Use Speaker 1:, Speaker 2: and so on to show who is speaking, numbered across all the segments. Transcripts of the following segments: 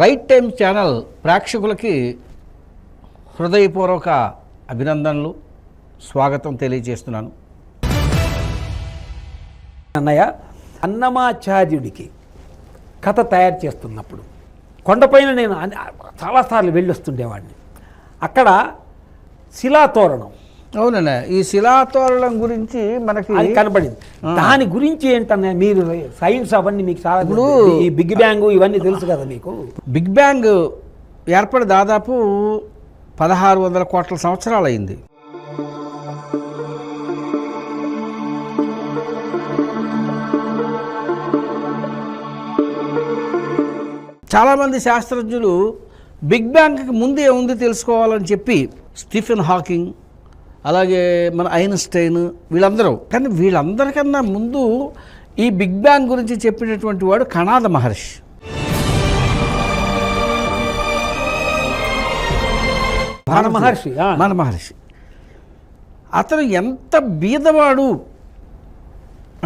Speaker 1: Right time channel ప్రేక్షకులకి హృదయపూర్వక అభినందనలు, స్వాగతం తెలియజేస్తున్నాను.
Speaker 2: అన్నయ్య, అన్నమాచార్యుడికి కథ తయారు చేస్తున్నప్పుడు కొండపైన నేను చాలాసార్లు వెళ్ళొస్తుండేవాడిని. అక్కడ శిలాతోరణం,
Speaker 1: అవునన్నా, ఈ శిలాతోరణం గురించి మనకి
Speaker 2: అది కనపడింది. దాని గురించి ఏంటన్నయ్య, మీరు సైన్స్ అవన్నీ మీకు చాలా
Speaker 1: ఇప్పుడు
Speaker 2: ఈ బిగ్ బ్యాంగ్ ఇవన్నీ తెలుసు కదా మీకు.
Speaker 1: బిగ్ బ్యాంగ్ ఏర్పడి దాదాపు 1600 కోట్ల సంవత్సరాలు అయింది. చాలామంది శాస్త్రజ్ఞులు బిగ్ బ్యాంగ్కి ముందే ఉంది తెలుసుకోవాలని చెప్పి స్టీఫెన్ హాకింగ్, అలాగే మన ఐన్స్టైన్ వీళ్ళందరూ, కానీ వీళ్ళందరికన్నా ముందు ఈ బిగ్ బ్యాంగ్ గురించి చెప్పినటువంటి వాడు కణాద మహర్షి. మన మహర్షి అతను ఎంత బీదవాడు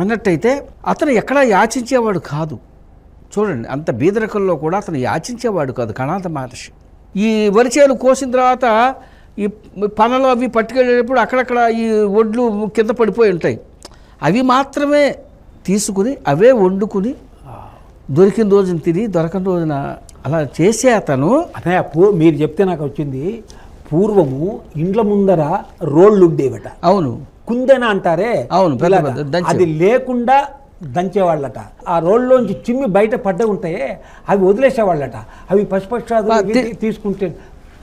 Speaker 1: అన్నట్టయితే అతను ఎక్కడా యాచించేవాడు కాదు. చూడండి, అంత బీదరికంలో కూడా అతను యాచించేవాడు కాదు కణాద మహర్షి. ఈ వరిచేలు కోసిన తర్వాత ఈ పనలు అవి పట్టుకెళ్ళేటప్పుడు అక్కడక్కడ ఈ ఒడ్లు కింద పడిపోయి ఉంటాయి. అవి మాత్రమే తీసుకుని అవే వండుకుని దొరికిన రోజున తిని దొరకని రోజున అలా చేసే అతను.
Speaker 2: అన్నయ్య, మీరు చెప్తే నాకు వచ్చింది, పూర్వము ఇండ్ల ముందర రోళ్ళు ఉండేవట.
Speaker 1: అవును,
Speaker 2: కుందెన అంటారే,
Speaker 1: అవును,
Speaker 2: అది లేకుండా దంచేవాళ్ళట. ఆ రోడ్లోంచి చిమ్మి బయట పడ్డ ఉంటాయే అవి వదిలేసేవాళ్ళట. అవి పశుపక్షాదులు తీసుకుంటే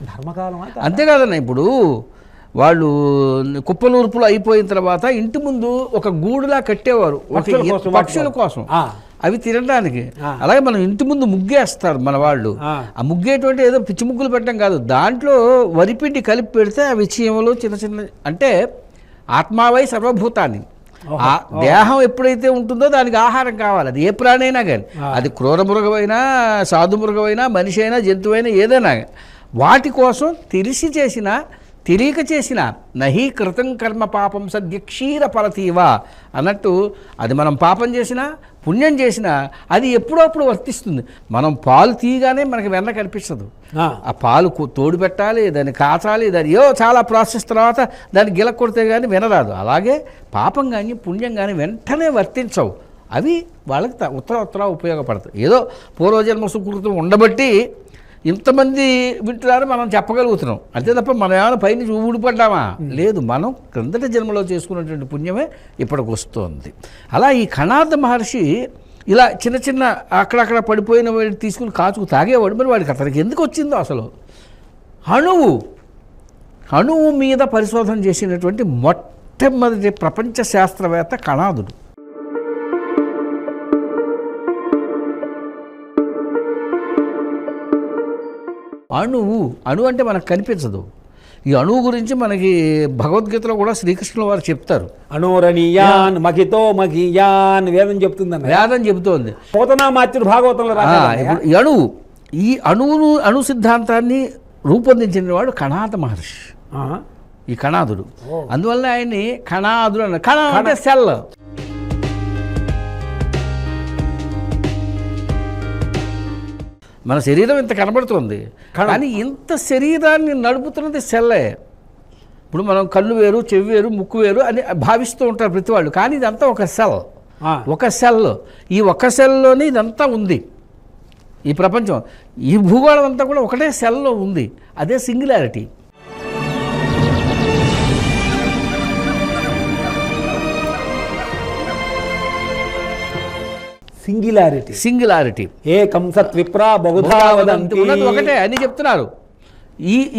Speaker 2: ధర్మకాలం
Speaker 1: అంతేకాదన్న. ఇప్పుడు వాళ్ళు కుప్పలూర్పులు అయిపోయిన తర్వాత ఇంటి ముందు ఒక గూడులా కట్టేవారు పక్షుల కోసం, అవి తినడానికి. అలాగే మనం ఇంటి ముందు ముగ్గేస్తారు మన వాళ్ళు. ఆ ముగ్గేటువంటి ఏదో పిచ్చి ముగ్గులు పెట్టడం కాదు, దాంట్లో వరిపిండి కలిపి పెడితే అవి చీమలు చిన్న చిన్న, అంటే ఆత్మావై సర్వభూతాన్ని, ఆ దేహం ఎప్పుడైతే ఉంటుందో దానికి ఆహారం కావాలి. అది ఏ ప్రాణి అయినా కానీ, అది క్రూర మృగమైనా సాధు మృగమైనా మనిషి అయినా జంతువైనా ఏదైనా, వాటి కోసం తెలిసి చేసిన తెలియక చేసిన నహి కృతం కర్మ పాపం సద్య క్షీర ఫలతీవా అన్నట్టు, అది మనం పాపం చేసినా పుణ్యం చేసినా అది ఎప్పుడప్పుడు వర్తిస్తుంది. మనం పాలు తీయగానే మనకి వెన్న కనిపిస్తుంది. ఆ పాలు తోడు పెట్టాలి, దాన్ని కాచాలి, దాన్ని చాలా ప్రాసెస్ తర్వాత దాన్ని గిల కొడితే కానీ వినరాదు. అలాగే పాపం కానీ పుణ్యం కానీ వెంటనే వర్తించవు. అవి వాళ్ళకి ఉత్తర ఉపయోగపడతాయి. ఏదో పూర్వజన్మ సుకృతం ఉండబట్టి ఇంతమంది వింటున్నారు, మనం చెప్పగలుగుతున్నాం అంతే తప్ప మనం ఏమైనా పైన ఊడిపడ్డామా? లేదు, మనం క్రిందటి జన్మలో చేసుకున్నటువంటి పుణ్యమే ఇప్పటికి వస్తుంది. అలా ఈ కణాద మహర్షి ఇలా చిన్న చిన్న అక్కడక్కడ పడిపోయిన వాడిని తీసుకుని కాచుకు తాగేవాడు. మరి వాడికి అతనికి ఎందుకు వచ్చిందో అసలు. అణువు మీద పరిశోధన చేసినటువంటి మొట్టమొదటి ప్రపంచ శాస్త్రవేత్త కణాదుడు. అణువు అంటే మనకు కనిపించదు. ఈ అణువు గురించి మనకి భగవద్గీతలో కూడా శ్రీకృష్ణుల వారు చెప్తారు.
Speaker 2: అణోరణీయాన్ మహితో మహియాన్ వేదం చెప్తుందని,
Speaker 1: వేదం చెబుతోంది.
Speaker 2: పోతనామాత్యుడు భాగవతంలో
Speaker 1: ఈ అణు సిద్ధాంతాన్ని రూపొందించిన వాడు కణాద మహర్షి, ఈ కణాదుడు. అందువల్ల ఆయన్ని కణాదుడు అన్న. కణ అంటే సెల్. మన శరీరం ఇంత కనబడుతుంది, కానీ ఇంత శరీరాన్ని నడుపుతున్నది సెల్లే. ఇప్పుడు మనం కళ్ళు వేరు, చెవి వేరు, ముక్కు వేరు అని భావిస్తూ ఉంటారు ప్రతి వాళ్ళు, కానీ ఇదంతా ఒక సెల్. ఒక సెల్. ఈ ఒక్క సెల్లోనే ఇదంతా ఉంది. ఈ ప్రపంచం, ఈ భూగోళం అంతా కూడా ఒకటే సెల్లో ఉంది. అదే సింగులారిటీ. సింగులారిటీ
Speaker 2: ఏకం సత్ విప్రా బహుధా వదంతి,
Speaker 1: ఉన్నది ఒకటే అని చెప్తున్నారు.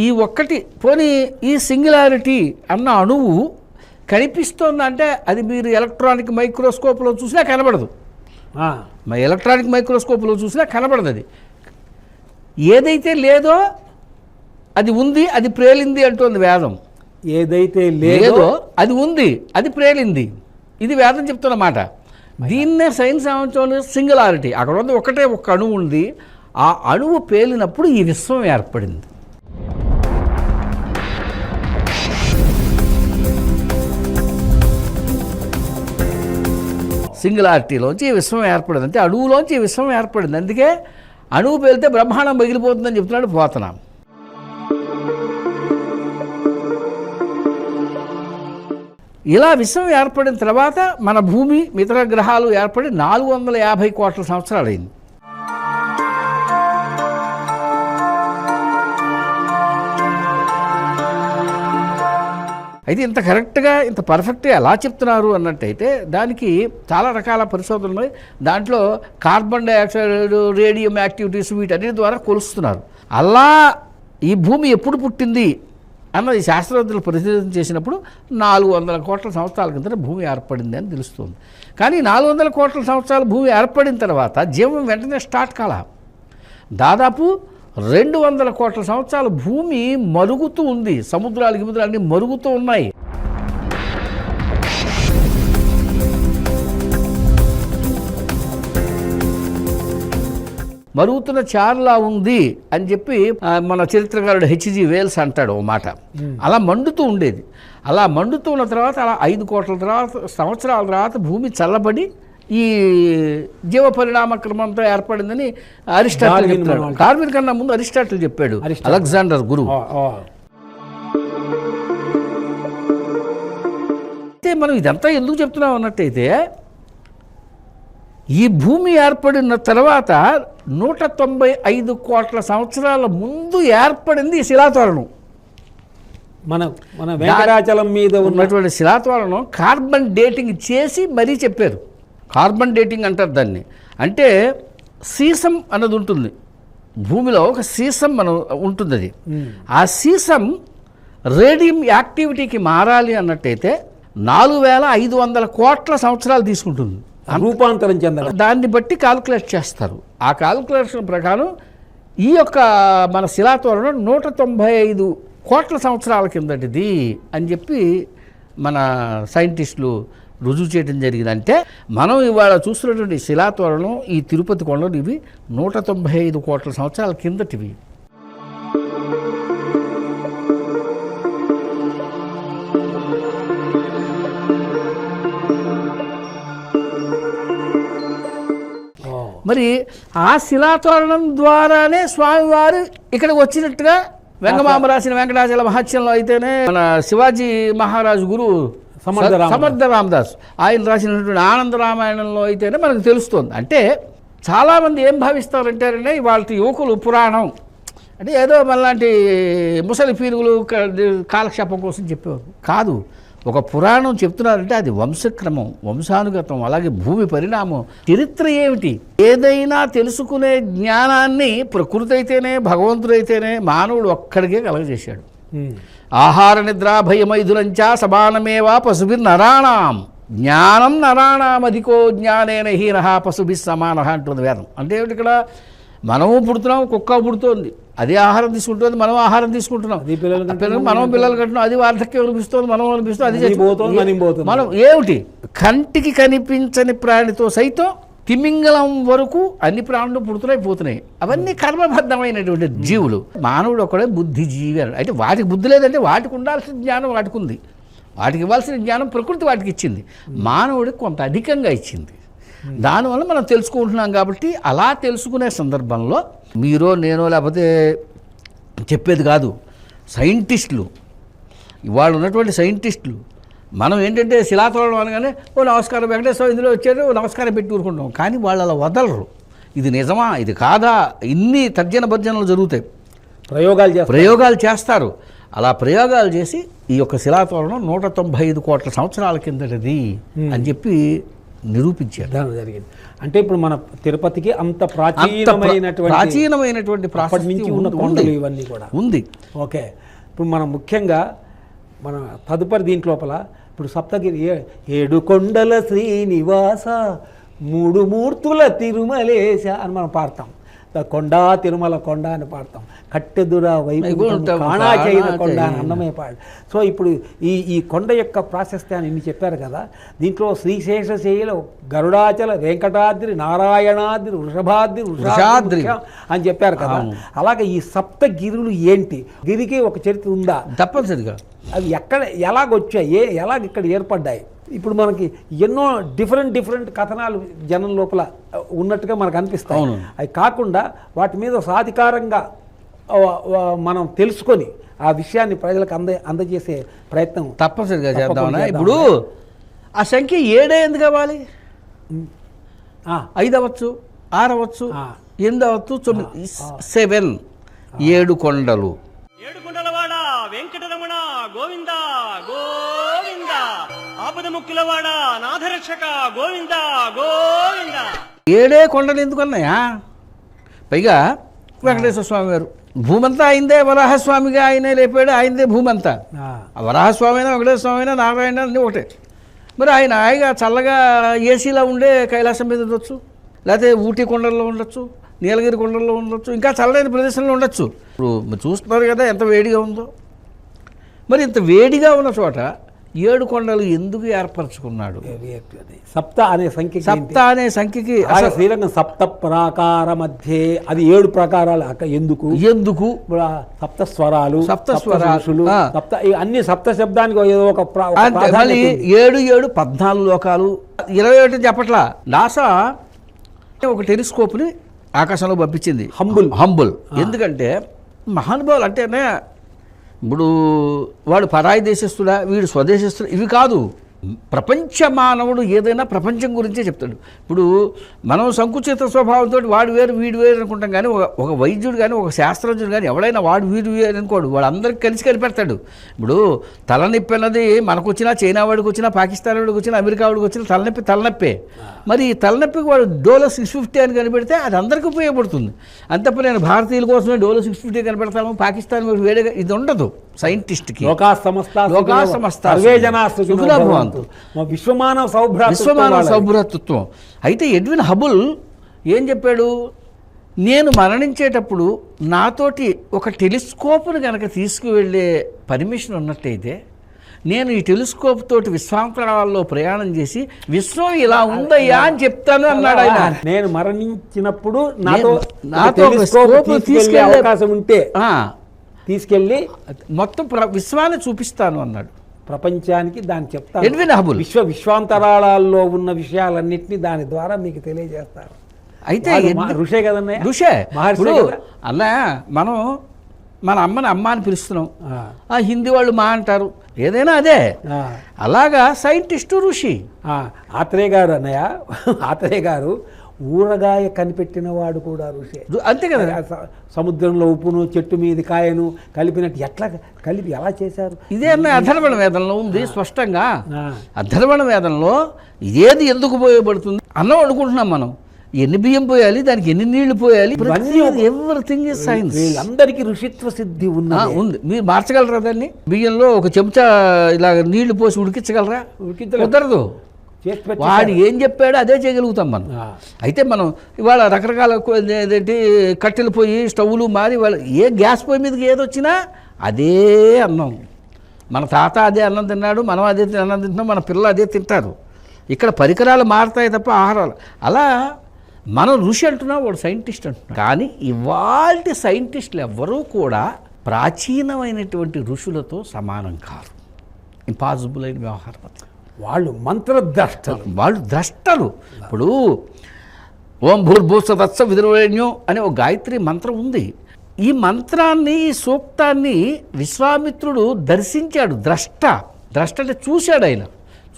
Speaker 1: ఈ ఒక్కటి పోనీ ఈ సింగులారిటీ అన్న అణువు కనిపిస్తోందంటే అది మీరు ఎలక్ట్రానిక్ మైక్రోస్కోప్లో చూసినా కనబడదు. ఎలక్ట్రానిక్ మైక్రోస్కోప్లో చూసినా కనబడదు. అది ఏదైతే లేదో అది ఉంది, అది ప్రేలింది అంటోంది వేదం.
Speaker 2: ఏదైతే
Speaker 1: లేదో అది ఉంది, అది ప్రేలింది. ఇది వేదం చెప్తున్నమాట. దీన్నే సైన్స్ ఏమంటే సింగులారిటీ. అక్కడ ఉంది ఒకటే ఒక్క అణువు ఉంది. ఆ అణువు పేలినప్పుడు ఈ విశ్వం ఏర్పడింది. సింగులారిటీలోంచి ఈ విశ్వం ఏర్పడింది. అంటే అణువులోంచి ఈ విశ్వం ఏర్పడింది. అందుకే అణువు పేలితే బ్రహ్మాండం పగిలిపోతుందని చెప్తున్నాడు పోతన. ఇలా విశ్వం ఏర్పడిన తర్వాత మన భూమి మిగతా గ్రహాలు ఏర్పడి 450 కోట్ల సంవత్సరాలైంది. అయితే ఇంత కరెక్ట్గా ఇంత పర్ఫెక్ట్గా ఎలా చెప్తున్నారు అన్నట్టయితే దానికి చాలా రకాల పరిశోధనలు ఉన్నాయి. దాంట్లో కార్బన్ డైఆక్సైడ్, రేడియం యాక్టివిటీస్ వీటన్నిటి ద్వారా కొలుస్తున్నారు. అలా ఈ భూమి ఎప్పుడు పుట్టింది అన్నది శాస్త్రవేత్తలు పరిశీలన చేసినప్పుడు 400 కోట్ల సంవత్సరాల కింద భూమి ఏర్పడింది అని తెలుస్తుంది. కానీ 400 కోట్ల సంవత్సరాలు భూమి ఏర్పడిన తర్వాత జీవం వెంటనే స్టార్ట్ కాల. దాదాపు 200 కోట్ల సంవత్సరాలు భూమి మరుగుతూ ఉంది. సముద్రాలు గిముద్రాలు అన్నీ మరుగుతూ ఉన్నాయి. మరుగుతున్న చారులా ఉంది అని చెప్పి మన చరిత్రకారుడు హెచ్జి వేల్స్ అంటాడు ఓ మాట. అలా మండుతూ ఉండేది. అలా మండుతూ ఉన్న తర్వాత అలా 5 కోట్ల సంవత్సరాల తర్వాత భూమి చల్లబడి ఈ జీవ పరిణామ క్రమంతో ఏర్పడిందని అరిస్టాటిల్ చెప్తాడు. డార్విన్ కన్నా ముందు అరిస్టాటిల్ చెప్పాడు, అలెగ్జాండర్ గురువు. అయితే మనం ఇదంతా ఎందుకు చెప్తున్నాం అన్నట్టయితే ఈ భూమి ఏర్పడిన తర్వాత 195 కోట్ల సంవత్సరాల ముందు ఏర్పడింది ఈ శిలాతోరణం.
Speaker 2: మన వెంకటాచలం మీద
Speaker 1: ఉన్నటువంటి శిలాతోరణం కార్బన్ డేటింగ్ చేసి మరీ చెప్పారు. కార్బన్ డేటింగ్ అంటారు దాన్ని. అంటే సీసం అన్నది ఉంటుంది భూమిలో, ఒక సీసం మనం ఉంటుంది. అది ఆ సీసం రేడియం యాక్టివిటీకి మారాలి అన్నట్టయితే 4500 కోట్ల సంవత్సరాలు తీసుకుంటుంది
Speaker 2: రూపాంతరం చెందడం.
Speaker 1: దాన్ని బట్టి కాల్కులేట్ చేస్తారు. ఆ కాల్కులేషన్ ప్రకారం ఈ యొక్క మన శిలాతోరణం 195 కోట్ల సంవత్సరాల కిందటిది అని చెప్పి మన సైంటిస్టులు రుజువు చేయడం జరిగింది. అంటే మనం ఇవాళ చూస్తున్నటువంటి శిలాతోరణం, ఈ తిరుపతి కొండలు ఇవి 195 కోట్ల సంవత్సరాల కిందటివి. మరి ఆ శిలాతోరణం ద్వారానే స్వామివారు ఇక్కడికి వచ్చినట్టుగా వెంగమామ రాసిన వెంకటాచల మహత్యంలో అయితేనే, మన శివాజీ మహారాజు గురువు సమర్థ రామదాస్ ఆయన రాసినటువంటి ఆనంద రామాయణంలో అయితేనే మనకు తెలుస్తుంది. అంటే చాలామంది ఏం భావిస్తారంటేనే ఇవాళ యువకులు పురాణం అంటే ఏదో మనలాంటి ముసలి పీరుగులు కాలక్షేపం కోసం చెప్పేవారు కాదు. ఒక పురాణం చెప్తున్నారంటే అది వంశక్రమం, వంశానుగతం, అలాగే భూమి పరిణామం, చరిత్ర ఏమిటి, ఏదైనా తెలుసుకునే జ్ఞానాన్ని ప్రకృతి అయితేనే భగవంతుడైతేనే మానవుడు ఒక్కడికే కలగజేశాడు. ఆహార నిద్రా భయమైదులంచా సమానమేవా పశుభిర్ నరాణం జ్ఞానం నరాణం అధికో జ్ఞానేన హీనః పశుభిః సమానః అంటుంది వేదం. అంటే ఏమిటి, ఇక్కడ మనము పుడుతున్నాం, కుక్క పుడుతోంది, అదే ఆహారం తీసుకుంటుంది, మనం ఆహారం తీసుకుంటున్నాం, మనం పిల్లలు కట్టినాం, అది వార్ధక్యం అనిపిస్తుంది, మనం అనిపిస్తుంది, అది మనం ఏమిటి కంటికి కనిపించని ప్రాణితో సైతం తిమింగలం వరకు అన్ని ప్రాణులు పుడుతున్నాయి పోతున్నాయి. అవన్నీ కర్మబద్ధమైనటువంటి జీవులు. మానవుడు ఒకడే బుద్ధిజీవి అని. అయితే వాటికి బుద్ధి లేదంటే వాటికి ఉండాల్సిన జ్ఞానం వాటికి ఉంది, వాటికి ఇవ్వాల్సిన జ్ఞానం ప్రకృతి వాటికి ఇచ్చింది, మానవుడికి కొంత అధికంగా ఇచ్చింది. దానివల్ల మనం తెలుసుకుంటున్నాం. కాబట్టి అలా తెలుసుకునే సందర్భంలో మీరో నేనో లేకపోతే చెప్పేది కాదు, సైంటిస్టులు, ఇవాళ ఉన్నటువంటి సైంటిస్టులు, మనం ఏంటంటే శిలాతోరణం అనగానే ఓ నమస్కారం వెంకటేశ్వర ఇందులో వచ్చారు ఓ నమస్కారం పెట్టి ఊరుకుంటాం. కానీ వాళ్ళు అలా వదలరు. ఇది నిజమా ఇది కాదా, ఇన్ని తర్జన భర్జనలు జరుగుతాయి, ప్రయోగాలు చేస్తారు. అలా ప్రయోగాలు చేసి ఈ యొక్క శిలాతోరణం 195 కోట్ల సంవత్సరాల కిందటిది అని చెప్పి నిరూపించారు.
Speaker 2: జరిగింది. అంటే ఇప్పుడు మన తిరుపతికి అంత ప్రాచీనమైనటువంటి కొండలు ఇవన్నీ కూడా ఉంది. ఓకే, ఇప్పుడు మనం ముఖ్యంగా మన తదుపరి దీంట్లోపల ఇప్పుడు సప్తగిరి 7 కొండల శ్రీనివాస 3 మూర్తుల తిరుమలేశ అని మనం పాడతాం. కొండ తిరుమల కొండ అని పాడతాం. కట్టెదుర వైకుంఠం కాణాచైన కొండ అని అన్నమే పాడు. సో ఇప్పుడు ఈ కొండ యొక్క ప్రాశస్త్యాన్ని ఇన్ని చెప్పారు కదా. దీంట్లో శ్రీశేషశైల, గరుడాచల, వెంకటాద్రి, నారాయణాద్రి, వృషభాద్రి అని చెప్పారు కదా. అలాగే ఈ సప్తగిరులు ఏంటి, గిరికి ఒక చరిత్ర ఉందా?
Speaker 1: తప్పనిసరిగా
Speaker 2: అవి ఎక్కడ ఎలాగొచ్చాయి, ఎలాగ ఇక్కడ ఏర్పడ్డాయి? ఇప్పుడు మనకి ఎన్నో డిఫరెంట్ కథనాలు జనం లోపల ఉన్నట్టుగా మనకు అనిపిస్తాయి. అవి కాకుండా వాటి మీద సాధికారంగా మనం తెలుసుకొని ఆ విషయాన్ని ప్రజలకు అందజేసే ప్రయత్నం
Speaker 1: తప్పనిసరిగా చేద్దామన్నా. ఇప్పుడు ఆ సంఖ్య 7 ఎందుకు అవ్వాలి? 5 అవ్వచ్చు, 6 అవ్వచ్చు, 8 అవ్వచ్చు, 9, 7. 7 కొండలు.
Speaker 3: 7 కొండలవాడ వెంకటరమణ గోవింద గోవింద, ఆపద ముక్కులవాడ నాథరక్షక గోవింద గోవింద.
Speaker 1: 7 కొండలు ఎందుకున్నాయా? పైగా వెంకటేశ్వర స్వామి గారు భూమంతా అయిందే, వరాహస్వామిగా ఆయనే లేపాడు, ఆయనదే భూమంతా. వరాహస్వామి అయినా వెంకటేశ్వర స్వామి అయినా నారాయణ అన్నీ ఒకటే. మరి ఆయన హాయిగా చల్లగా ఏసీలో ఉండే కైలాసం మీద ఉండొచ్చు, లేకపోతే ఊటీ కొండల్లో ఉండొచ్చు, నీలగిరి కొండల్లో ఉండొచ్చు, ఇంకా చల్లైన ప్రదేశంలో ఉండొచ్చు. ఇప్పుడు మీరు చూస్తున్నారు కదా ఎంత వేడిగా ఉందో. మరి ఇంత వేడిగా ఉన్న చోట 7 కొండలు ఎందుకు ఏర్పరచుకున్నాడు?
Speaker 2: సప్త అనే
Speaker 1: సంఖ్యకి
Speaker 2: శ్రీరంగం సప్త ప్రాకార మధ్య అది 7 ప్రాకారాలు ఎందుకు సప్త స్వరాలు, సప్త అన్ని సప్త శబ్దానికి ఏదో ఒక
Speaker 1: 7 14 లోకాలు. 21 చెప్పట్లా. నాసా ఒక టెలిస్కోప్ని ఆకాశంలో పంపించింది, హంబుల్. ఎందుకంటే మహానుభావులు అంటేనే ఇప్పుడు వాడు పరాయి దేశస్తుడా, వీడు స్వదేశస్తుడా, ఇవి కాదు. ప్రపంచ మానవుడు ఏదైనా ప్రపంచం గురించే చెప్తాడు. ఇప్పుడు మనం సంకుచిత స్వభావంతో వాడు వేరు వీడు వేరు అనుకుంటాం, కానీ ఒక వైద్యుడు కానీ ఒక శాస్త్రజ్ఞుడు కానీ ఎవడైనా వాడు వీడు వేరు అనుకోడు, వాడు అందరికి కలిసి కనిపెడతాడు. ఇప్పుడు తలనొప్పి అన్నది మనకు వచ్చినా, చైనా వాడికి వచ్చినా, పాకిస్తాన్ వాడికి వచ్చినా, అమెరికా వాడికి వచ్చినా తలనొప్పే. మరి ఈ తలనొప్పికి వాడు డోలో 650 అని కనిపెడితే అది అందరికీ ఉపయోగపడుతుంది. అంతప్ప నేను భారతీయుల కోసమే డోలో 650 కనిపెడతాము, పాకిస్తాన్ వేడిగా ఇది ఉండదు. సైంటిస్ట్కి
Speaker 2: విశ్వమానవ
Speaker 1: సౌభ్రాతృత్వం. అయితే ఎడ్విన్ హబుల్ ఏం చెప్పాడు? నేను మరణించేటప్పుడు నాతోటి ఒక టెలిస్కోప్ను కనుక తీసుకువెళ్ళే పర్మిషన్ ఉన్నట్టయితే నేను ఈ టెలిస్కోప్ తోటి విశ్వాంతరాల్లో ప్రయాణం చేసి విశ్వం ఇలా ఉందయ్యా అని చెప్తాను అన్నాడు ఆయన.
Speaker 2: నేను మరణించినప్పుడు నాతో తీసుకెళ్ళే అవకాశం ఉంటే తీసుకెళ్ళి
Speaker 1: మొత్తం విశ్వాన్ని చూపిస్తాను అన్నాడు
Speaker 2: ప్రపంచానికి. దాన్ని చెప్తాను.
Speaker 1: ఎడ్విన్ హబుల్
Speaker 2: విశ్వాంతరాళాల్లో ఉన్న విషయాలన్నింటినీ దాని ద్వారా మీకు తెలియజేస్తారు.
Speaker 1: అయితే
Speaker 2: ఋషే కదన్నయ్య,
Speaker 1: ఋషే అన్నయ్య. మనం మన అమ్మని అమ్మ అని పిలుస్తున్నాం, హిందీ వాళ్ళు మా అంటారు, ఏదైనా అదే. అలాగా సైంటిస్టు ఋషి
Speaker 2: ఆత్రేయ గారు అన్నయ్య, ఆత్రేయ గారు ఊరగాయ కనిపెట్టిన వాడు కూడా ఋషి.
Speaker 1: అంతే కదా.
Speaker 2: సముద్రంలో ఉప్పును చెట్టు మీద కాయను కలిపినట్టు కలిపి ఎలా చేశారు?
Speaker 1: ఇదే అన్నయ్య అధర్వణ వేదంలో ఉంది స్పష్టంగా. అధర్వణ వేదంలో ఇదేది ఎందుకు పోయబడుతుంది? అన్నం వండుకుంటున్నాం మనం, ఎన్ని బియ్యం పోయాలి, దానికి ఎన్ని నీళ్లు పోయాలి, ఎవ్రీథింగ్ ఇస్ సైన్స్.
Speaker 2: అందరికీ ఋషిత్వ సిద్ధి
Speaker 1: ఉంది. మీరు మార్చగలరా దాన్ని? బియ్యంలో ఒక చెంచా ఇలా నీళ్లు పోసి ఉడికించగలరా? కుదరదు. వాడు ఏం చెప్పాడో అదే చేయగలుగుతాం మనం. అయితే మనం ఇవాళ రకరకాల ఏంటంటే కట్టెలు పోయి స్టవ్లు మారి వాళ్ళు ఏ గ్యాస్ పొయ్యి మీదకి ఏదొచ్చినా అదే అన్నం. మన తాత అదే అన్నం తిన్నాడు, మనం అదే అన్నం తింటున్నాం, మన పిల్లలు అదే తింటారు. ఇక్కడ పరికరాలు మారుతాయి తప్ప ఆహారాలు. అలా మనం ఋషి అంటున్నాం, వాడు సైంటిస్ట్ అంటున్నాం. కానీ ఇవాల్టి సైంటిస్టులు ఎవ్వరూ కూడా ప్రాచీనమైనటువంటి ఋషులతో సమానం కాదు. ఇంపాసిబుల్ అయిన వ్యవహారం.
Speaker 2: వాళ్ళు మంత్రద్రష్టలు,
Speaker 1: వాళ్ళు ద్రష్టలు. ఇప్పుడు ఓం భూర్భూస్వతత్స విదుర్వరేణ్యం అనే ఒక గాయత్రి మంత్రం ఉంది. ఈ మంత్రాన్ని, ఈ సూక్తాన్ని విశ్వామిత్రుడు దర్శించాడు. ద్రష్ట అంటే చూశాడు. ఆయన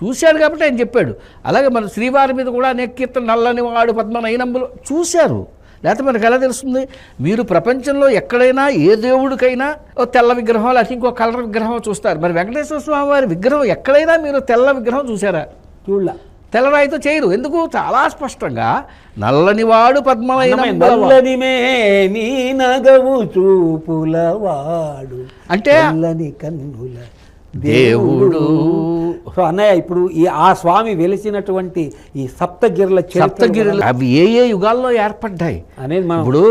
Speaker 1: చూశాడు కాబట్టి ఆయన చెప్పాడు. అలాగే మన శ్రీవారి మీద కూడా అనేక కీర్తన నల్లని వాడు పద్మనయనంబులు చూశారు. లేకపోతే మనకు ఎలా తెలుస్తుంది? మీరు ప్రపంచంలో ఎక్కడైనా ఏ దేవుడికైనా ఓ తెల్ల విగ్రహం లేకపోతే ఇంకో కలర్ విగ్రహం చూస్తారు. మరి వెంకటేశ్వర స్వామి వారి విగ్రహం ఎక్కడైనా మీరు తెల్ల విగ్రహం చూసారా?
Speaker 2: చూడలే.
Speaker 1: తెల్లరాయితో చేయరు. ఎందుకు? చాలా స్పష్టంగా నల్లనివాడు అంటే
Speaker 2: కన్నుల
Speaker 1: దేవుడు.
Speaker 2: సో అన్నయ్య, ఇప్పుడు ఆ స్వామి వెలిసినటువంటి ఈ సప్తగిరుల
Speaker 1: అవి ఏ ఏ యుగాల్లో ఏర్పడ్డాయి అనేది ఇప్పుడు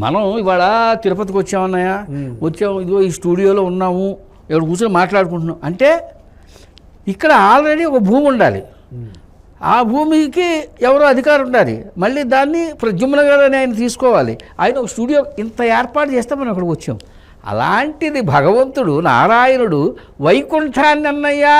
Speaker 1: మనం ఇవాళ తిరుపతికి వచ్చామన్నయ్య, వచ్చాము, ఇదిగో ఈ స్టూడియోలో ఉన్నాము, ఎవరు కూర్చొని మాట్లాడుకుంటున్నాం అంటే ఇక్కడ ఆల్రెడీ ఒక భూమి ఉండాలి. ఆ భూమికి ఎవరో అధికారం ఉండాలి. మళ్ళీ దాన్ని ప్రద్యుమ్న గారు అని ఆయన తీసుకోవాలి. ఆయన ఒక స్టూడియో ఇంత ఏర్పాటు చేస్తే మనం అక్కడికి వచ్చాం. అలాంటిది భగవంతుడు నారాయణుడు వైకుంఠాన్ని అన్నయ్యా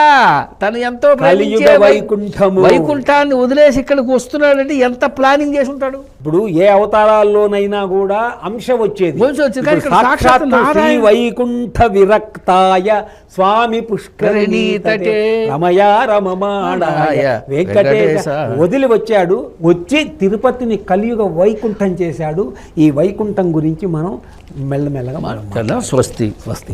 Speaker 1: తను ఎంతో
Speaker 2: కలియుగ వైకుంఠము.
Speaker 1: వైకుంఠాన్ని వదిలేసి ఇక్కడికి వస్తున్నాడంటే ఎంత ప్లానింగ్ చేసి ఉంటాడు.
Speaker 2: ఇప్పుడు ఏ అవతారాల్లోనైనా కూడా అంశం వచ్చేది.
Speaker 1: కానీ ఇక్కడ సాక్షాత్
Speaker 2: శ్రీ వైకుంఠ విరక్తాయ స్వామి పుష్కరిణీ తటే రమయా రమమాణాయ వెంకటేశ వదిలి వచ్చాడు. వచ్చి తిరుపతిని కలియుగ వైకుంఠం చేశాడు. ఈ వైకుంఠం గురించి మనం మెల్లమెల్లగా
Speaker 1: స్వస్తి.
Speaker 2: స్వస్తి.